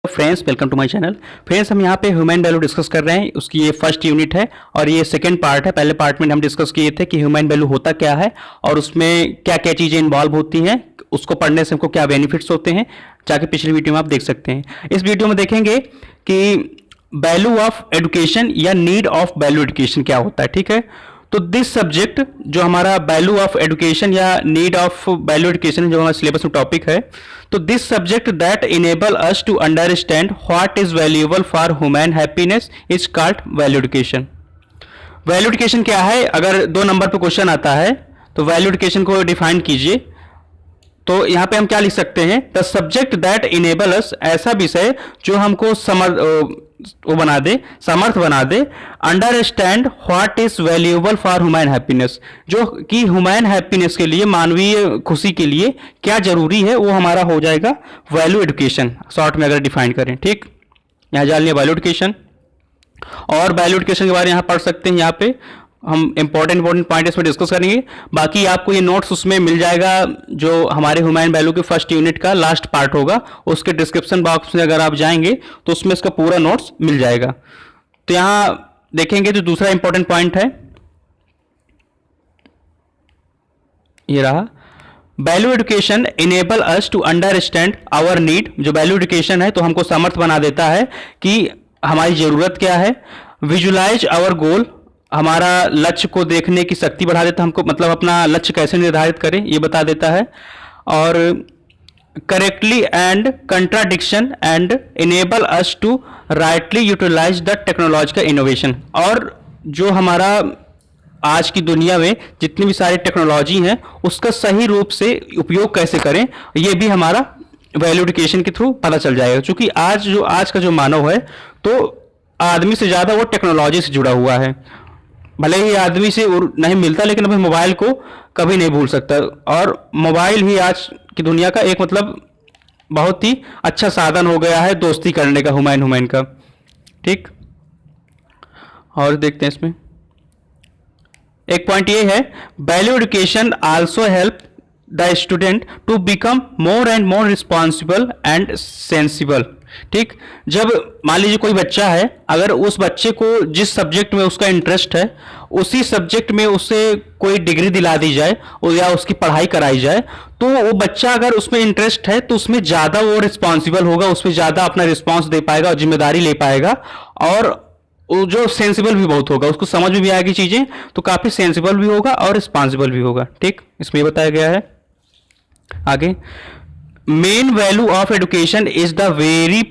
Friends, welcome to my channel. Friends, हम यहाँ पे ह्यूमन वैल्यू डिस्कस कर रहे हैं। उसकी ये फर्स्ट यूनिट है और ये सेकंड पार्ट है। पहले पार्ट में हम डिस्कस किए थे कि ह्यूमन वैल्यू होता क्या है और उसमें क्या क्या चीज़ें इन्वॉल्व होती हैं, उसको पढ़ने से हमको क्या बेनिफिट्स होते हैं। जाके पिछली वीडियो में आप देख सकते हैं। इस वीडियो में देखेंगे कि वैल्यू ऑफ एजुकेशन या नीड ऑफ वैल्यू एजुकेशन क्या होता है। ठीक है, तो दिस सब्जेक्ट जो हमारा वैल्यू ऑफ एजुकेशन या नीड ऑफ वैल्यू एजुकेशन जो हमारा सिलेबस में टॉपिक है, तो this subject that enable us to understand what is valuable for human happiness is called value education. Value education क्या है? अगर 2 नंबर पर क्वेश्चन आता है तो वैल्यू एजुकेशन को डिफाइन कीजिए। तो यहां पे हम क्या लिख सकते हैं? द सब्जेक्ट दैट इनेबल अस, ऐसा विषय जो हमको समर्थ बना they understand what is valuable for human happiness, जो कि ह्यूमन हैप्पीनेस के लिए, मानवीय खुशी के लिए क्या जरूरी है, वो हमारा हो जाएगा वैल्यू एजुकेशन, शॉर्ट में अगर डिफाइन करें। ठीक, यहां जान लिया वैल्यू एजुकेशन। और वैल्यू एजुकेशन के बारे में यहां पढ़ सकते हैं। यहाँ पे हम इंपॉर्टेंट पॉइंट इसमें डिस्कस करेंगे। बाकी आपको ये नोट्स उसमें मिल जाएगा जो हमारे ह्यूमन वैल्यू के फर्स्ट यूनिट का लास्ट पार्ट होगा, उसके डिस्क्रिप्शन बॉक्स में अगर आप जाएंगे तो उसमें इसका पूरा नोट्स मिल जाएगा। तो यहां देखेंगे जो दूसरा इंपॉर्टेंट पॉइंट है, ये रहा, value education enable us to understand our need. जो वैल्यू एजुकेशन है तो हमको समर्थ बना देता है कि हमारी जरूरत क्या है। विजुलाइज आवर गोल, हमारा लक्ष्य को देखने की शक्ति बढ़ा देता है हमको, मतलब अपना लक्ष्य कैसे निर्धारित करें ये बता देता है। और correctly and contradiction and enable us to rightly utilise the technological innovation. और जो हमारा आज की दुनिया में जितनी भी सारी टेक्नोलॉजी हैं उसका सही रूप से उपयोग कैसे करें, ये भी हमारा वैल्यू एजुकेशन के थ्रू पता चल जाएगा। क्योंकि आज का जो मानव है तो आदमी से ज़्यादा वो टेक्नोलॉजी से जुड़ा हुआ है। भले ही आदमी से नहीं मिलता लेकिन अपने मोबाइल को कभी नहीं भूल सकता। और मोबाइल ही आज की दुनिया का एक मतलब बहुत ही अच्छा साधन हो गया है दोस्ती करने का, ह्यूमन का। ठीक, और देखते हैं इसमें एक पॉइंट ये है, value education also help the student to become more and more responsible and sensible. ठीक, जब मान लीजिए कोई बच्चा है, अगर उस बच्चे को जिस सब्जेक्ट में उसका इंटरेस्ट है उसी सब्जेक्ट में उसे कोई डिग्री दिला दी जाए या उसकी पढ़ाई कराई जाए, तो वो बच्चा अगर उसमें इंटरेस्ट है तो उसमें ज़्यादा वो रिस्पॉन्सिबल होगा, उसमें ज़्यादा अपना रिस्पॉन्स दे पाएगा और जिम्मेदारी ले पाएगा। और वो जो सेंसिबल भी बहुत होगा, उसको समझ में भी आएगी चीज़ें, तो काफ़ी सेंसिबल भी होगा और रिस्पॉन्सिबल भी होगा। ठीक, इसमें बताया गया है आगे, main value of education is the very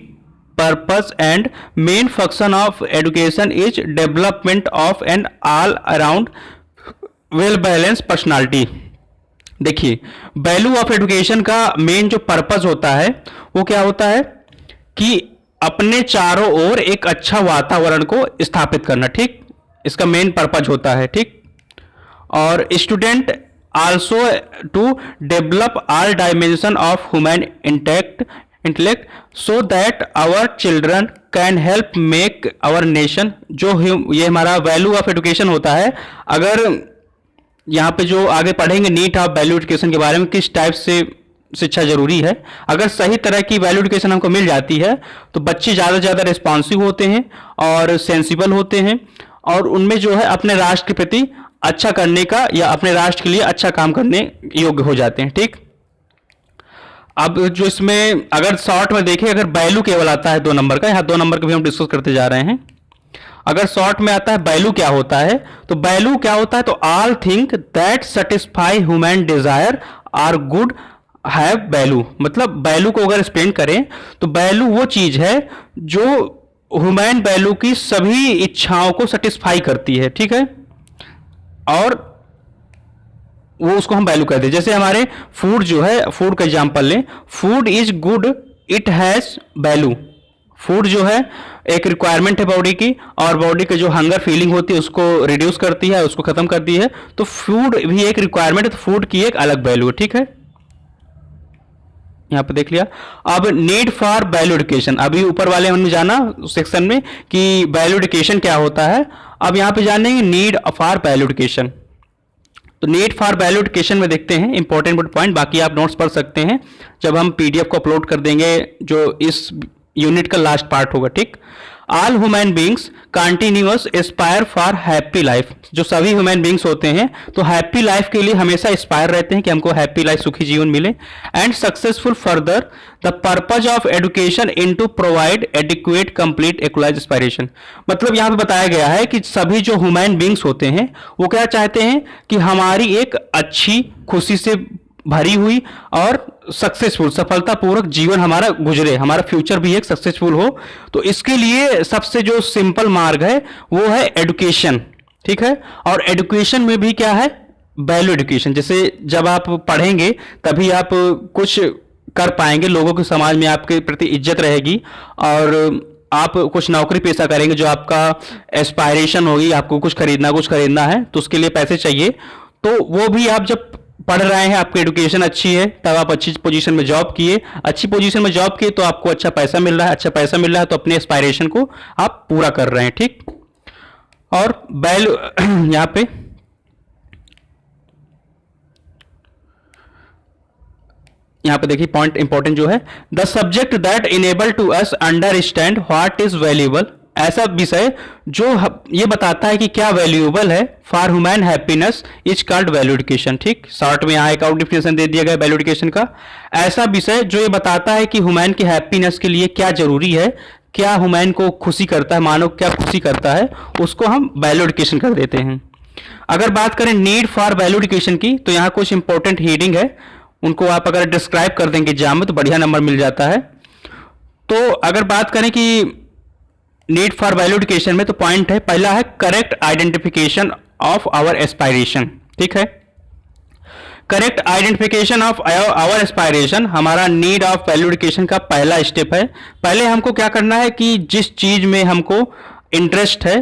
purpose and main function of education is development of an all around well balance personality. देखिए, वैल्यू ऑफ एजुकेशन का मेन जो पर्पस होता है वो क्या होता है कि अपने चारों ओर एक अच्छा वातावरण को स्थापित करना। ठीक, इसका मेन पर्पस होता है। ठीक, और student also to develop all dimension of human intellect so that our children can help make our nation. जो ये हमारा वैल्यू ऑफ एजुकेशन होता है। अगर यहाँ पे जो आगे पढ़ेंगे नीड ऑफ वैल्यू एजुकेशन के बारे में, किस टाइप से शिक्षा जरूरी है, अगर सही तरह की वैल्यू एजुकेशन हमको मिल जाती है तो बच्चे ज़्यादा से ज़्यादा रिस्पॉन्सिव होते हैं और सेंसिबल होते हैं और उनमें जो है अपने राष्ट्र के प्रति अच्छा करने का या अपने राष्ट्र के लिए अच्छा काम करने योग्य हो जाते हैं। ठीक, अब जो इसमें अगर शॉर्ट में देखें, अगर वैल्यू केवल आता है 2 नंबर का, यहाँ 2 नंबर का भी हम डिस्कस करते जा रहे हैं। अगर शॉर्ट में आता है वैल्यू क्या होता है, तो वैल्यू क्या होता है, तो all thing that satisfy human desire are good have value. मतलब वैल्यू को अगर एक्सप्लेन करें तो वैल्यू वो चीज है जो ह्यूमन वैल्यू की सभी इच्छाओं को सेटिस्फाई करती है। ठीक है, और वो उसको हम वैल्यू कहते हैं। जैसे हमारे फूड जो है, फूड का एग्जांपल लें, food is good it has value. Food जो है एक रिक्वायरमेंट है बॉडी की, और बॉडी की जो हंगर फीलिंग होती है उसको रिड्यूस करती है, उसको खत्म करती है। तो फूड भी एक रिक्वायरमेंट है, तो फूड की एक अलग वैल्यू है। ठीक है, यहाँ पे देख लिया। अब नीड फॉर वैल्यू एजुकेशन, अभी ऊपर वाले हमने जाना सेक्शन में कि वैल्यू एजुकेशन क्या होता है। अब यहाँ पे जानेंगे नीड फॉर वैल्यू एजुकेशन। तो नीड फॉर वैल्यू एजुकेशन में देखते हैं इंपॉर्टेंट पॉइंट, बाकी आप नोट्स पढ़ सकते हैं जब हम पीडीएफ को अपलोड कर देंगे जो इस यूनिट का लास्ट पार्ट होगा, ठीक। All human beings continuous Aspire for happy life, जो सभी ह्यूमन बींग्स होते हैं तो हैप्पी लाइफ के लिए हमेशा एस्पायर रहते हैं कि हमको हैप्पी लाइफ, सुखी जीवन मिले। And successful further the purpose of education in to provide adequate complete equalise aspiration. मतलब यहाँ पे बताया गया है कि सभी जो ह्यूमन बींग्स होते हैं वो क्या चाहते हैं कि हमारी एक अच्छी, खुशी से भरी हुई और सक्सेसफुल, सफलतापूर्वक जीवन हमारा गुजरे, हमारा फ्यूचर भी एक सक्सेसफुल हो। तो इसके लिए सबसे जो सिंपल मार्ग है वो है एजुकेशन, ठीक है। और एजुकेशन में भी क्या है, वैल्यू एजुकेशन। जैसे जब आप पढ़ेंगे तभी आप कुछ कर पाएंगे, लोगों के समाज में आपके प्रति इज्जत रहेगी और आप कुछ नौकरी पेशा करेंगे जो आपका एस्पायरेशन होगी, आपको कुछ खरीदना है तो उसके लिए पैसे चाहिए। तो वो भी आप जब पढ़ रहे हैं, आपकी एजुकेशन अच्छी है, तब आप अच्छी पोजीशन में जॉब किए, अच्छी पोजीशन में जॉब किए तो आपको अच्छा पैसा मिल रहा है, अच्छा पैसा मिल रहा है तो अपने एस्पायरेशन को आप पूरा कर रहे हैं, ठीक। और वैल्यू यहां पे देखिए पॉइंट इंपॉर्टेंट जो है, the subject that enable to us understand what is valuable, ऐसा विषय जो ये बताता है कि क्या वैल्यूएबल है for human happiness is called value education, ठीक। शॉर्ट में यहाँ एक और डिफिनेशन दे दिया गया वैल्यू एजुकेशन का। ऐसा विषय जो ये बताता है कि ह्यूमन की हैप्पीनेस के लिए क्या जरूरी है, क्या ह्यूमन को खुशी करता है, मानव क्या खुशी करता है, उसको हम वैल्यू एजुकेशन कर देते हैं। अगर बात करें नीड फॉर वैल्यू एजुकेशन की तो यहाँ कुछ इंपॉर्टेंट हीडिंग है, उनको आप अगर डिस्क्राइब कर देंगे एग्जाम में तो बढ़िया नंबर मिल जाता है। तो अगर बात करें कि नीड फॉर वैल्यू एजुकेशन में तो पॉइंट है, पहला है correct identification of our aspiration, ठीक है। Correct identification of our aspiration हमारा नीड ऑफ वैल्यू एजुकेशन का पहला स्टेप है। पहले हमको क्या करना है कि जिस चीज में हमको इंटरेस्ट है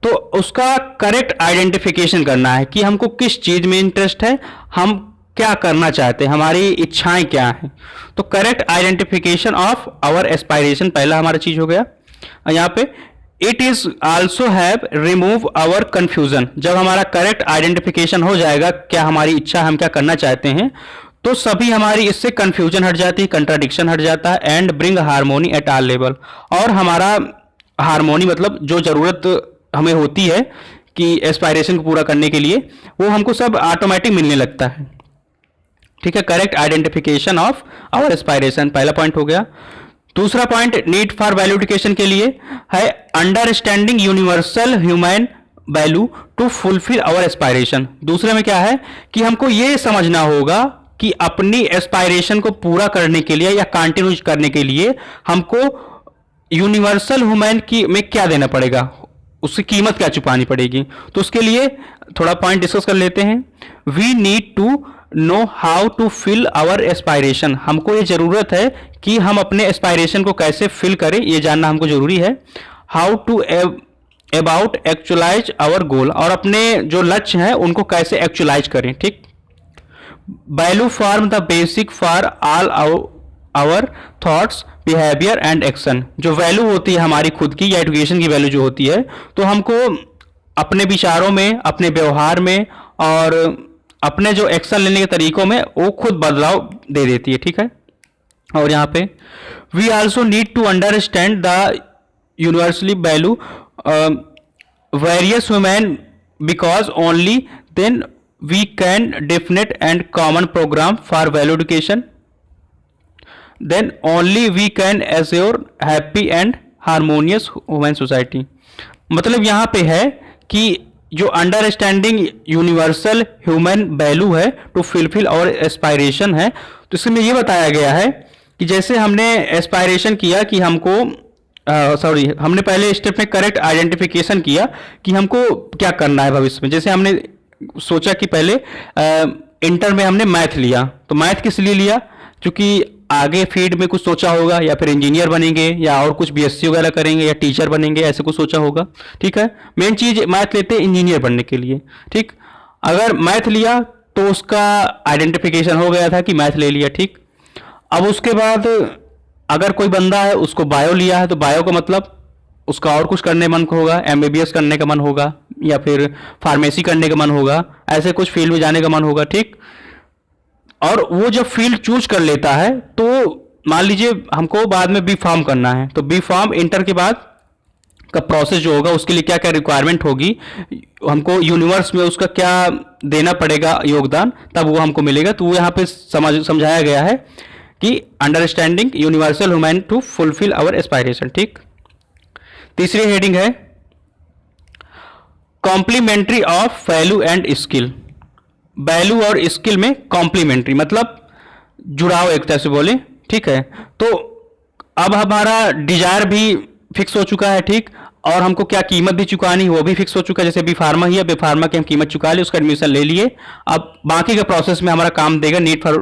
तो उसका करेक्ट आइडेंटिफिकेशन करना है कि हमको किस चीज में इंटरेस्ट है, हम क्या करना चाहते हैं, हमारी इच्छाएं क्या हैं। तो correct identification of our aspiration पहला हमारा चीज हो गया। यहाँ पे it is also have remove our confusion, जब हमारा करेक्ट आइडेंटिफिकेशन हो जाएगा क्या हमारी इच्छा, हम क्या करना चाहते हैं, तो सभी हमारी इससे कंफ्यूजन हट जाती है, कंट्राडिक्शन हट जाता है। And bring harmony at all level, और हमारा हार्मोनी मतलब जो जरूरत हमें होती है कि एस्पायरेशन को पूरा करने के लिए वो हमको सब ऑटोमेटिक मिलने लगता है, ठीक है। Correct identification of our aspiration पहला पॉइंट हो गया। दूसरा point need for value education के लिए है understanding universal human value to fulfil our aspiration. दूसरे में क्या है कि हमको ये समझना होगा कि अपनी एस्पायरेशन को पूरा करने के लिए या कंटिन्यू करने के लिए हमको यूनिवर्सल ह्यूमन की में क्या देना पड़ेगा, उसकी कीमत क्या चुकानी पड़ेगी। तो उसके लिए थोड़ा पॉइंट डिस्कस कर लेते हैं। We need to know how to fill our aspiration, हमको ये जरूरत है कि हम अपने एस्पायरेशन को कैसे फिल करें, ये जानना हमको जरूरी है। How to about actualise our goal, और अपने जो लक्ष्य हैं उनको कैसे एक्चुअलाइज करें, ठीक। Value form the basic for all our thoughts behaviour and action, जो वैल्यू होती है हमारी खुद की या एजुकेशन की वैल्यू जो होती है, तो हमको अपने विचारों में, अपने व्यवहार में और अपने जो एक्शन लेने के तरीकों में वो खुद बदलाव दे देती है, ठीक है। और यहाँ पे we also need to understand the universally value various human because only then we can definite and common programme for value education, then only we can assure happy and harmonious human society. मतलब यहाँ पे है कि जो understanding universal human value है to fulfil our aspiration है, तो इसमें ये बताया गया है कि जैसे हमने एस्पायरेशन किया कि हमको हमने पहले स्टेप में करेक्ट आइडेंटिफिकेशन किया कि हमको क्या करना है भविष्य में। जैसे हमने सोचा कि पहले इंटर में हमने मैथ लिया, तो मैथ किस लिए लिया, क्योंकि आगे फील्ड में कुछ सोचा होगा, या फिर इंजीनियर बनेंगे या और कुछ बीएससी वगैरह करेंगे या टीचर बनेंगे, ऐसे कुछ सोचा होगा, ठीक है। मेन चीज मैथ लेते हैं इंजीनियर बनने के लिए, ठीक। अगर मैथ लिया तो उसका आइडेंटिफिकेशन हो गया था कि मैथ ले लिया, ठीक। अब उसके बाद अगर कोई बंदा है उसको बायो लिया है, तो बायो का मतलब उसका और कुछ करने मन को होगा, एमबीबीएस करने का मन होगा या फिर फार्मेसी करने का मन होगा, ऐसे कुछ फील्ड में जाने का मन होगा, ठीक। और वो जब फील्ड चूज कर लेता है तो मान लीजिए हमको बाद में बी फार्म करना है, तो बी फार्म इंटर के बाद का प्रोसेस जो होगा उसके लिए क्या क्या रिक्वायरमेंट होगी, हमको यूनिवर्स में उसका क्या देना पड़ेगा योगदान, तब वो हमको मिलेगा। तो वो यहाँ पे समझाया गया है कि understanding universal human to fulfil our aspiration. ठीक, तीसरी हेडिंग है complementary of value and skill. Value और स्किल में कॉम्प्लीमेंट्री मतलब जुड़ाव एक तरह से बोले। ठीक है, तो अब हमारा डिजायर भी फिक्स हो चुका है। ठीक, और हमको क्या कीमत भी चुकानी वो भी फिक्स हो चुका है। जैसे बी फार्मा ही है, बी फार्मा की हम कीमत चुका ली, उसका एडमिशन ले लिए। अब बाकी के प्रोसेस में हमारा काम देगा नीड फॉर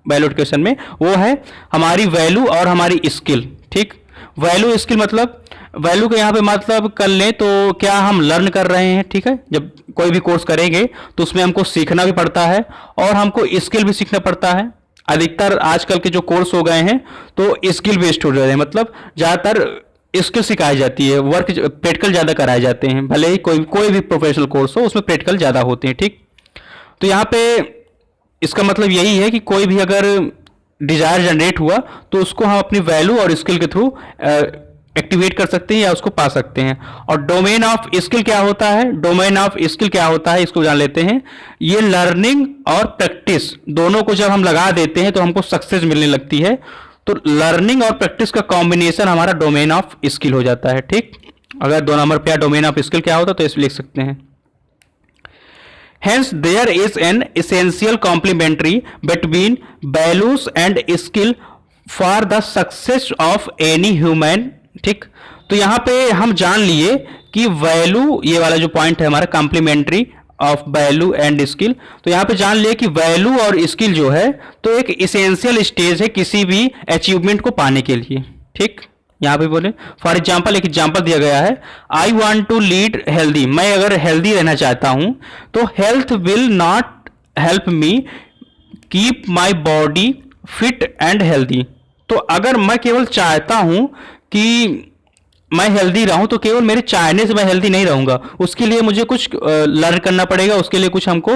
वैल्यू एडुकेशन में, वो है हमारी वैल्यू और हमारी स्किल। ठीक, वैल्यू स्किल मतलब वैल्यू को यहाँ पे मतलब कर लें तो क्या हम लर्न कर रहे हैं। ठीक है, जब कोई भी कोर्स करेंगे तो उसमें हमको सीखना भी पड़ता है और हमको स्किल भी सीखना पड़ता है। अधिकतर आजकल के जो कोर्स हो गए हैं तो स्किल बेस्ड हो रहे हैं, मतलब ज़्यादातर स्किल सिखाई जाती है, वर्क प्रैक्टिकल ज़्यादा कराए जाते हैं। भले ही कोई भी प्रोफेशनल कोर्स हो उसमें प्रैक्टिकल ज़्यादा होते हैं। ठीक, तो यहाँ पे इसका मतलब यही है कि कोई भी अगर डिजायर जनरेट हुआ तो उसको हम अपनी वैल्यू और स्किल के थ्रू एक्टिवेट कर सकते हैं या उसको पा सकते हैं। और डोमेन ऑफ स्किल क्या होता है, डोमेन ऑफ स्किल क्या होता है इसको जान लेते हैं। ये लर्निंग और प्रैक्टिस दोनों को जब हम लगा देते हैं तो हमको सक्सेस मिलने लगती है। तो लर्निंग और प्रैक्टिस का कॉम्बिनेशन हमारा डोमेन ऑफ स्किल हो जाता है। ठीक, अगर 2 नंबर पे डोमेन ऑफ स्किल क्या होता है तो इस लिख सकते हैं। Hence, there is an essential complementary between values and skill for the success of any human। ठीक, तो यहाँ पे हम जान लिए कि वैल्यू, ये वाला जो पॉइंट है हमारा complementary of value and skill, तो यहाँ पे जान लिए कि वैल्यू और स्किल जो है तो एक इसेंशियल स्टेज है किसी भी अचीवमेंट को पाने के लिए। ठीक, यहाँ पे बोले फॉर एग्जाम्पल एक एग्जाम्पल दिया गया है, I want to lead healthy. मैं अगर हेल्दी रहना चाहता हूं तो health will not help me keep my body fit and healthy. तो अगर मैं केवल चाहता हूं कि मैं हेल्दी रहूं तो केवल मेरे चाहने से मैं हेल्दी नहीं रहूंगा, उसके लिए मुझे कुछ लर्न करना पड़ेगा, उसके लिए कुछ हमको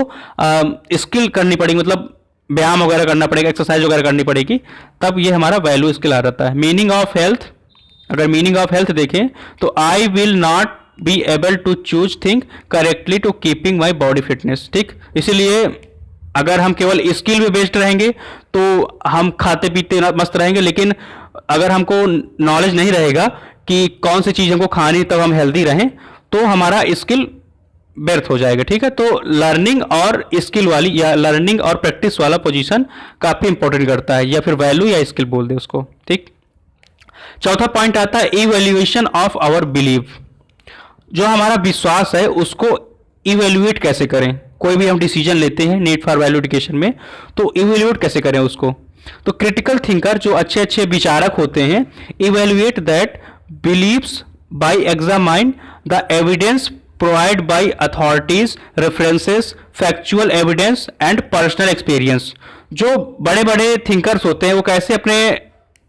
स्किल करनी पड़ेगी, मतलब व्यायाम वगैरह करना पड़ेगा, एक्सरसाइज वगैरह करनी पड़ेगी, तब ये हमारा वैल्यू स्किल आ जाता है। मीनिंग ऑफ हेल्थ, अगर मीनिंग ऑफ हेल्थ देखें तो I will not be able to choose thing correctly to keeping my body fitness. ठीक, इसीलिए अगर हम केवल स्किल में बेस्ड रहेंगे तो हम खाते पीते मस्त रहेंगे, लेकिन अगर हमको नॉलेज नहीं रहेगा कि कौन सी चीज़ हमको खानी तब हम हेल्दी रहें तो हमारा स्किल व्यर्थ हो जाएगा। ठीक है, तो लर्निंग और स्किल वाली या लर्निंग और प्रैक्टिस वाला पोजीशन काफ़ी इंपॉर्टेंट करता है, या फिर वैल्यू या स्किल बोल दे उसको। ठीक, चौथा पॉइंट आता है इवैल्यूएशन ऑफ आवर बिलीव। जो हमारा विश्वास है उसको इवैल्यूएट कैसे करें। कोई भी हम डिसीजन लेते हैं नीड फॉर वैल्यू एडुकेशन में तो इवैल्यूएट कैसे करें उसको। तो क्रिटिकल थिंकर जो अच्छे अच्छे विचारक होते हैं, evaluate that believes by examine the evidence provide by authorities, references, factual evidence and personal experience. जो बड़े बड़े थिंकर्स होते हैं वो कैसे अपने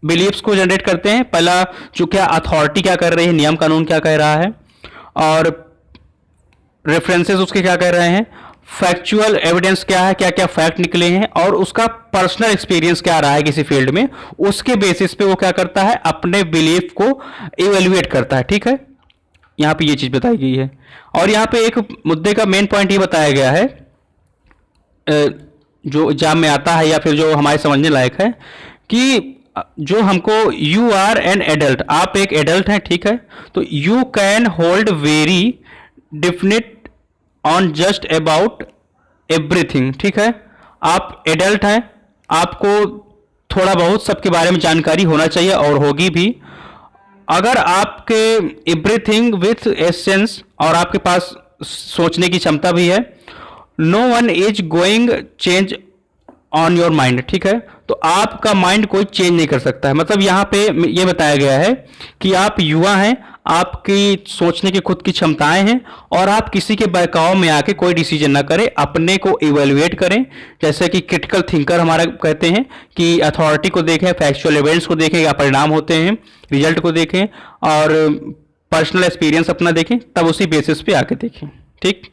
बिलीव्स को जनरेट करते हैं, पहला जो क्या अथॉरिटी क्या कर रही है, नियम कानून क्या कह रहा है, और रेफरेंसेस उसके क्या कह रहे हैं, फैक्चुअल एविडेंस क्या है, क्या क्या फैक्ट निकले हैं, और उसका पर्सनल एक्सपीरियंस क्या रहा है किसी फील्ड में, उसके बेसिस पे वो क्या करता है अपने बिलीफ को इवेल्युएट करता है। ठीक है, यहाँ पे ये चीज बताई गई है। और यहाँ पे एक मुद्दे का मेन पॉइंट ये बताया गया है जो एग्जाम में आता है या फिर जो हमारे समझने लायक है कि जो हमको यू आर एन एडल्ट, आप एक एडल्ट हैं। ठीक है, तो you can hold very definite on just about everything. ठीक है, आप एडल्ट हैं, आपको थोड़ा बहुत सबके बारे में जानकारी होना चाहिए और होगी भी। अगर आपके एवरीथिंग विथ एसेंस और आपके पास सोचने की क्षमता भी है, no one is going change on your mind. ठीक है, तो आपका माइंड कोई चेंज नहीं कर सकता है। मतलब यहाँ पे ये बताया गया है कि आप युवा हैं, आपकी सोचने की खुद की क्षमताएं हैं और आप किसी के बहकाव में आके कोई डिसीजन ना करें, अपने को इवेल्युएट करें। जैसे कि क्रिटिकल थिंकर हमारा कहते हैं कि अथॉरिटी को देखें, फैक्चुअल एविडेंस को देखें, क्या परिणाम होते हैं, रिजल्ट को देखें और पर्सनल एक्सपीरियंस अपना देखें, तब उसी बेसिस पे आके देखें। ठीक,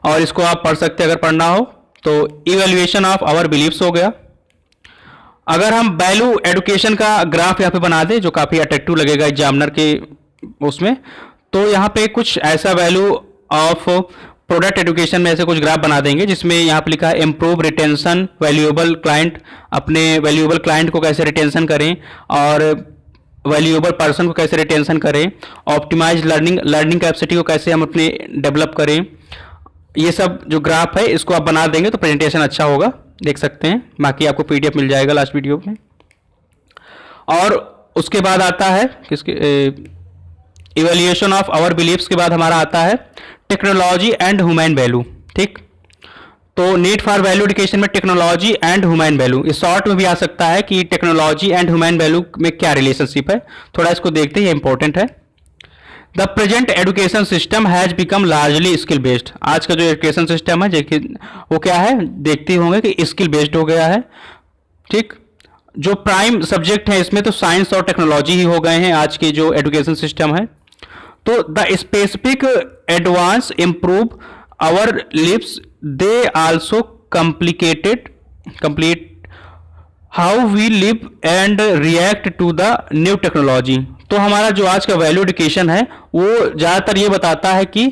और इसको आप पढ़ सकते हैं अगर पढ़ना हो तो। इवेल्युएशन ऑफ आवर बिलीव्स हो गया। अगर हम वैल्यू एडुकेशन का ग्राफ यहाँ पे बना दें जो काफ़ी अट्रैक्टिव लगेगा एग्जामिनर के उसमें, तो यहाँ पे कुछ ऐसा वैल्यू ऑफ प्रोडक्ट एडुकेशन में ऐसे कुछ ग्राफ बना देंगे जिसमें यहाँ पे लिखा है इम्प्रूव रिटेंशन वैल्यूएबल क्लाइंट, अपने वैल्यूएबल क्लाइंट को कैसे रिटेंशन करें और वैल्यूएबल पर्सन को कैसे रिटेंशन करें, ऑप्टिमाइज लर्निंग कैपेसिटी को कैसे हम अपने डेवलप करें। ये सब जो ग्राफ है इसको आप बना देंगे तो प्रेजेंटेशन अच्छा होगा, देख सकते हैं। बाकी आपको पीडीएफ मिल जाएगा लास्ट वीडियो में। और उसके बाद आता है किसके इवैल्यूएशन ऑफ आवर बिलीव्स के बाद हमारा आता है टेक्नोलॉजी एंड ह्यूमन वैल्यू। ठीक, तो नीड फॉर वैल्यू एडुकेशन में टेक्नोलॉजी एंड ह्यूमन वैल्यू, इस शॉर्ट में भी आ सकता है कि टेक्नोलॉजी एंड ह्यूमन वैल्यू में क्या रिलेशनशिप है, थोड़ा इसको देखते हैं, ये इंपॉर्टेंट है। The present education system has become largely skill based. आज का जो एजुकेशन सिस्टम है वो क्या है, देखते होंगे कि स्किल बेस्ड हो गया है। ठीक, जो प्राइम सब्जेक्ट है इसमें तो साइंस और टेक्नोलॉजी ही हो गए हैं आज के जो एजुकेशन सिस्टम है। तो the specific advance improve our lives they also complete how we live and react to the new technology. तो हमारा जो आज का वैल्यू एडुकेशन है वो ज़्यादातर ये बताता है कि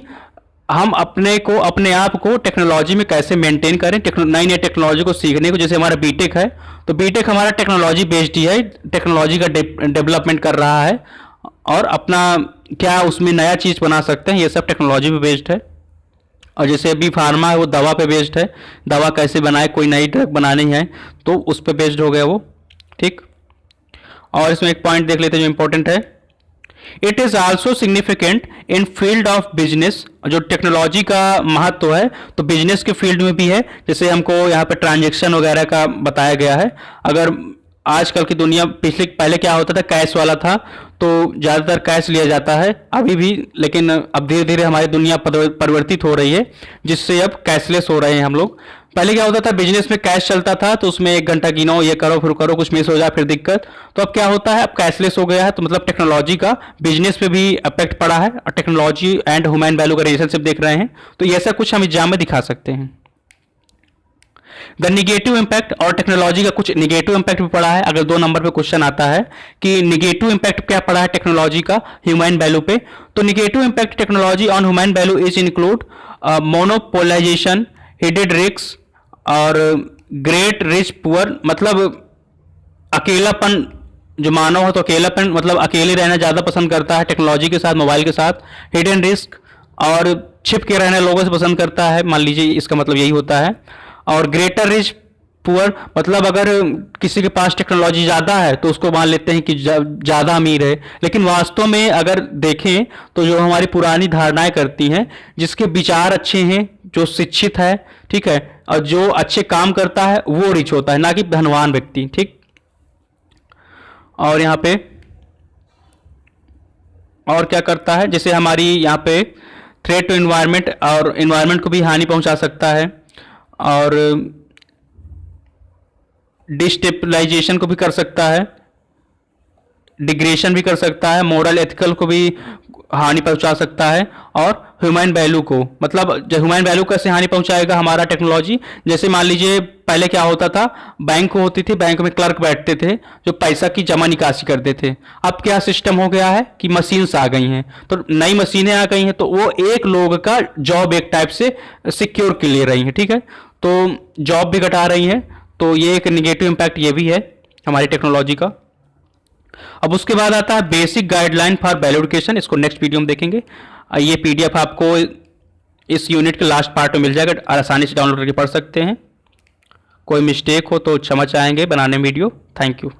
हम अपने आप को टेक्नोलॉजी में कैसे मेंटेन करें, नई नई टेक्नोलॉजी को सीखने को। जैसे हमारा बीटेक है तो बीटेक हमारा टेक्नोलॉजी बेस्ड ही है, टेक्नोलॉजी का डेवलपमेंट कर रहा है और अपना क्या उसमें नया चीज़ बना सकते हैं, ये सब टेक्नोलॉजी पे बेस्ड है। और जैसे अभी फार्मा है वो दवा पे बेस्ड है, दवा कैसे बनाए, कोई नई ड्रग बनानी है तो उस पर बेस्ड हो गया वो। ठीक, और इसमें एक पॉइंट देख लेते हैं जो इंपॉर्टेंट है, it is also significant in field of business. जो टेक्नोलॉजी का महत्व है तो बिजनेस के फील्ड में भी है। जैसे हमको यहाँ पे ट्रांजैक्शन वगैरह का बताया गया है। अगर आजकल की दुनिया पहले क्या होता था, कैश वाला था तो ज़्यादातर कैश लिया जाता है अभी भी, लेकिन अब धीरे धीरे हमारी दुनिया परिवर्तित हो रही है जिससे अब कैशलेस हो रहे हैं हम लोग। पहले क्या होता था, बिजनेस में कैश चलता था तो उसमें 1 घंटा गिनो, ये करो फिर करो, कुछ मिस हो जाए फिर दिक्कत। तो अब क्या होता है, अब कैशलेस हो गया है। तो मतलब टेक्नोलॉजी का बिजनेस पे भी इफेक्ट पड़ा है और टेक्नोलॉजी एंड ह्यूमन वैल्यू का रिलेशनशिप देख रहे हैं। तो ये ऐसा कुछ हम एग्जाम में दिखा सकते हैं। द निगेटिव इंपैक्ट, और टेक्नोलॉजी का कुछ निगेटिव इंपैक्ट भी पड़ा है। अगर 2 नंबर पे क्वेश्चन आता है कि निगेटिव इंपैक्ट क्या पड़ा है टेक्नोलॉजी का ह्यूमन वैल्यू पे, तो negative impact technology on human value is include monopolisation, hidden risk और ग्रेट रिच पुअर। मतलब अकेलापन, जो मानव हो तो अकेलापन, मतलब अकेले रहना ज़्यादा पसंद करता है टेक्नोलॉजी के साथ, मोबाइल के साथ। हिडन रिस्क, और छिप के रहने लोगों से पसंद करता है, मान लीजिए इसका मतलब यही होता है। और ग्रेटर रिच पुअर, मतलब अगर किसी के पास टेक्नोलॉजी ज़्यादा है तो उसको मान लेते हैं कि ज़्यादा अमीर है, लेकिन वास्तव में अगर देखें तो जो हमारी पुरानी धारणाएं करती हैं, जिसके विचार अच्छे हैं, जो शिक्षित है, ठीक है, और जो अच्छे काम करता है वो रिच होता है, ना कि धनवान व्यक्ति। ठीक, और यहाँ पे और क्या करता है, जैसे हमारी यहाँ पे थ्रेट टू इन्वायरमेंट, और इन्वायरमेंट को भी हानि पहुँचा सकता है और डिस्टेबलाइजेशन को भी कर सकता है, डिग्रेशन भी कर सकता है, मोरल एथिकल को भी हानि पहुंचा सकता है, और ह्यूमन वैल्यू को, मतलब जो ह्यूमन वैल्यू कैसे हानि पहुंचाएगा हमारा टेक्नोलॉजी। जैसे मान लीजिए पहले क्या होता था, बैंक होती थी, बैंक में क्लर्क बैठते थे जो पैसा की जमा निकासी करते थे। अब क्या सिस्टम हो गया है कि मशीन्स आ गई हैं, तो नई मशीनें आ गई हैं तो वो एक लोग का जॉब एक टाइप से सिक्योर के ले रही हैं। ठीक है, तो जॉब भी घटा रही हैं, तो ये एक निगेटिव इम्पैक्ट ये भी है हमारी टेक्नोलॉजी का। अब उसके बाद आता है basic guideline for value education, इसको नेक्स्ट वीडियो में देखेंगे। ये पीडीएफ आपको इस यूनिट के लास्ट पार्ट में मिल जाएगा, आसानी से डाउनलोड करके पढ़ सकते हैं। कोई मिस्टेक हो तो क्षमा चाहेंगे बनाने में वीडियो। Thank you.